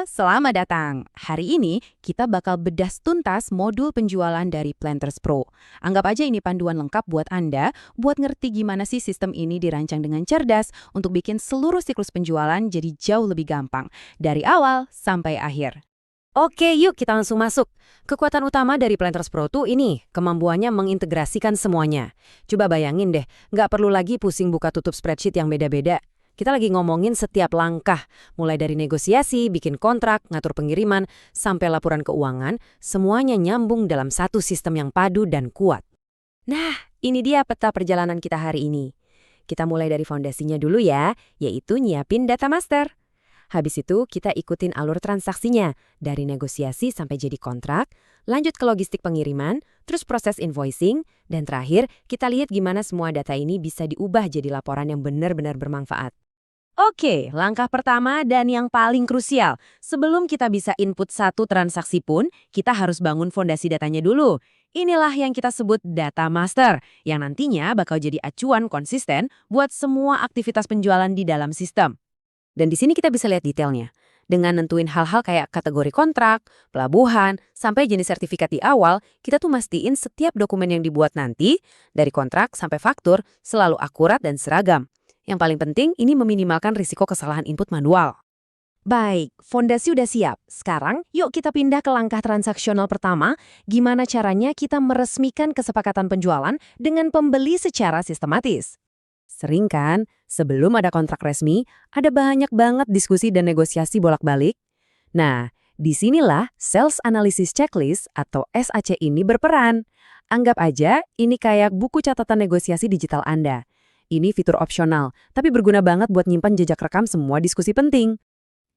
selamat datang. Hari ini kita bakal bedah tuntas modul penjualan dari Planters Pro. Anggap aja ini panduan lengkap buat Anda, buat ngerti gimana sih sistem ini dirancang dengan cerdas untuk bikin seluruh siklus penjualan jadi jauh lebih gampang, dari awal sampai akhir. Oke, yuk kita langsung masuk. Kekuatan utama dari Planters Pro tuh ini, kemampuannya mengintegrasikan semuanya. Coba bayangin deh, nggak perlu lagi pusing buka tutup spreadsheet yang beda-beda. Kita lagi ngomongin setiap langkah, mulai dari negosiasi, bikin kontrak, ngatur pengiriman, sampai laporan keuangan, semuanya nyambung dalam satu sistem yang padu dan kuat. Nah, ini dia peta perjalanan kita hari ini. Kita mulai dari fondasinya dulu ya, yaitu nyiapin data master. Habis itu kita ikutin alur transaksinya, dari negosiasi sampai jadi kontrak, lanjut ke logistik pengiriman, terus proses invoicing, dan terakhir kita lihat gimana semua data ini bisa diubah jadi laporan yang benar-benar bermanfaat. Oke, langkah pertama dan yang paling krusial. Sebelum kita bisa input satu transaksi pun, kita harus bangun fondasi datanya dulu. Inilah yang kita sebut data master, yang nantinya bakal jadi acuan konsisten buat semua aktivitas penjualan di dalam sistem. Dan di sini kita bisa lihat detailnya. Dengan nentuin hal-hal kayak kategori kontrak, pelabuhan, sampai jenis sertifikat di awal, kita tuh mastiin setiap dokumen yang dibuat nanti, dari kontrak sampai faktur, selalu akurat dan seragam. Yang paling penting, ini meminimalkan risiko kesalahan input manual. Baik, fondasi udah siap. Sekarang, yuk kita pindah ke langkah transaksional pertama, gimana caranya kita meresmikan kesepakatan penjualan dengan pembeli secara sistematis. Sering kan, sebelum ada kontrak resmi, ada banyak banget diskusi dan negosiasi bolak-balik. Nah, disinilah Sales Analysis Checklist atau SAC ini berperan. Anggap aja ini kayak buku catatan negosiasi digital Anda. Ini fitur opsional, tapi berguna banget buat nyimpan jejak rekam semua diskusi penting.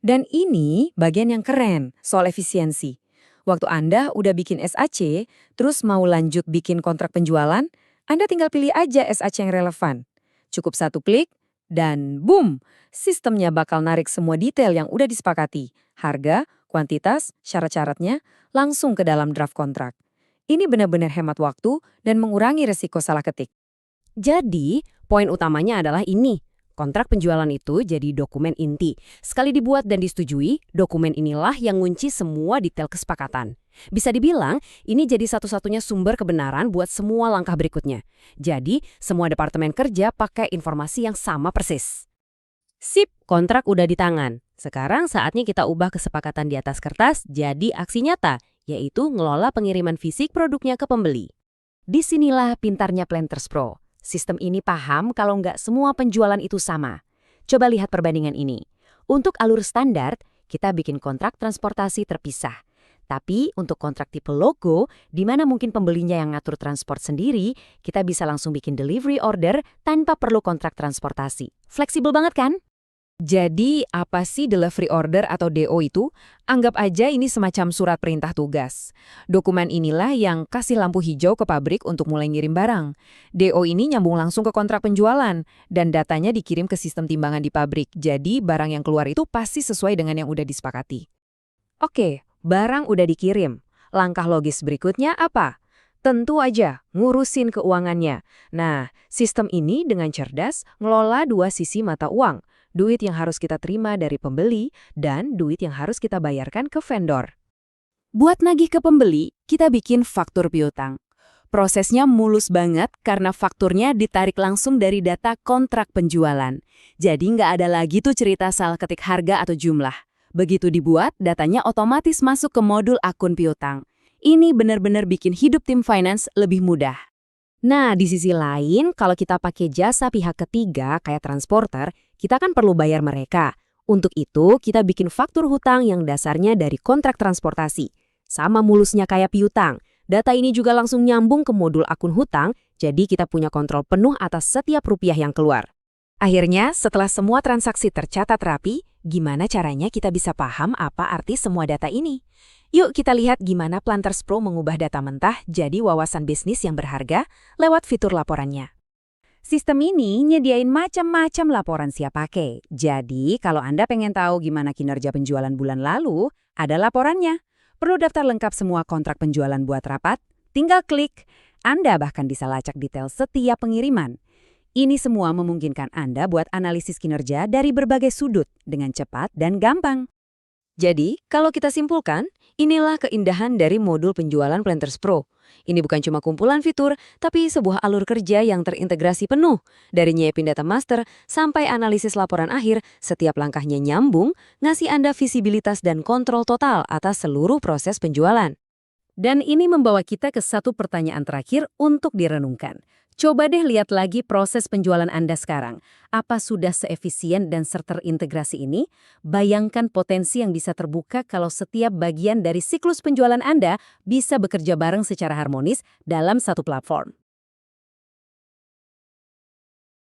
Dan ini bagian yang keren, soal efisiensi. Waktu Anda udah bikin SAC, terus mau lanjut bikin kontrak penjualan, Anda tinggal pilih aja SAC yang relevan. Cukup satu klik, dan boom! Sistemnya bakal narik semua detail yang udah disepakati. Harga, kuantitas, syarat-syaratnya, langsung ke dalam draft kontrak. Ini benar-benar hemat waktu dan mengurangi resiko salah ketik. Jadi, poin utamanya adalah ini. Kontrak penjualan itu jadi dokumen inti. Sekali dibuat dan disetujui, dokumen inilah yang ngunci semua detail kesepakatan. Bisa dibilang, ini jadi satu-satunya sumber kebenaran buat semua langkah berikutnya. Jadi, semua departemen kerja pakai informasi yang sama persis. Sip, kontrak udah di tangan. Sekarang saatnya kita ubah kesepakatan di atas kertas jadi aksi nyata, yaitu ngelola pengiriman fisik produknya ke pembeli. Disinilah pintarnya Planters Pro. Sistem ini paham kalau nggak semua penjualan itu sama. Coba lihat perbandingan ini. Untuk alur standar, kita bikin kontrak transportasi terpisah. Tapi untuk kontrak tipe logo, di mana mungkin pembelinya yang ngatur transport sendiri, kita bisa langsung bikin delivery order tanpa perlu kontrak transportasi. Fleksibel banget kan? Jadi, apa sih delivery order atau DO itu? Anggap aja ini semacam surat perintah tugas. Dokumen inilah yang kasih lampu hijau ke pabrik untuk mulai ngirim barang. DO ini nyambung langsung ke kontrak penjualan, dan datanya dikirim ke sistem timbangan di pabrik. Jadi, barang yang keluar itu pasti sesuai dengan yang udah disepakati. Oke, barang udah dikirim. Langkah logis berikutnya apa? Tentu aja, ngurusin keuangannya. Nah, sistem ini dengan cerdas ngelola dua sisi mata uang. Duit yang harus kita terima dari pembeli dan duit yang harus kita bayarkan ke vendor. Buat nagih ke pembeli, kita bikin faktur piutang. Prosesnya mulus banget karena fakturnya ditarik langsung dari data kontrak penjualan. Jadi nggak ada lagi tuh cerita salah ketik harga atau jumlah. Begitu dibuat, datanya otomatis masuk ke modul akun piutang. Ini benar-benar bikin hidup tim finance lebih mudah. Nah, di sisi lain, kalau kita pakai jasa pihak ketiga kayak transporter, kita kan perlu bayar mereka. Untuk itu, kita bikin faktur hutang yang dasarnya dari kontrak transportasi. Sama mulusnya kayak piutang. Data ini juga langsung nyambung ke modul akun hutang, jadi kita punya kontrol penuh atas setiap rupiah yang keluar. Akhirnya, setelah semua transaksi tercatat rapi, gimana caranya kita bisa paham apa arti semua data ini? Yuk kita lihat gimana Planters Pro mengubah data mentah jadi wawasan bisnis yang berharga lewat fitur laporannya. Sistem ini nyediain macam-macam laporan siap pakai. Jadi, kalau Anda pengen tahu gimana kinerja penjualan bulan lalu, ada laporannya. Perlu daftar lengkap semua kontrak penjualan buat rapat? Tinggal klik. Anda bahkan bisa lacak detail setiap pengiriman. Ini semua memungkinkan Anda buat analisis kinerja dari berbagai sudut dengan cepat dan gampang. Jadi, kalau kita simpulkan, inilah keindahan dari modul penjualan Planters Pro. Ini bukan cuma kumpulan fitur, tapi sebuah alur kerja yang terintegrasi penuh. Dari nyiapin data master sampai analisis laporan akhir, setiap langkahnya nyambung, ngasih Anda visibilitas dan kontrol total atas seluruh proses penjualan. Dan ini membawa kita ke satu pertanyaan terakhir untuk direnungkan. Coba deh lihat lagi proses penjualan Anda sekarang. Apa sudah seefisien dan terintegrasi ini? Bayangkan potensi yang bisa terbuka kalau setiap bagian dari siklus penjualan Anda bisa bekerja bareng secara harmonis dalam satu platform.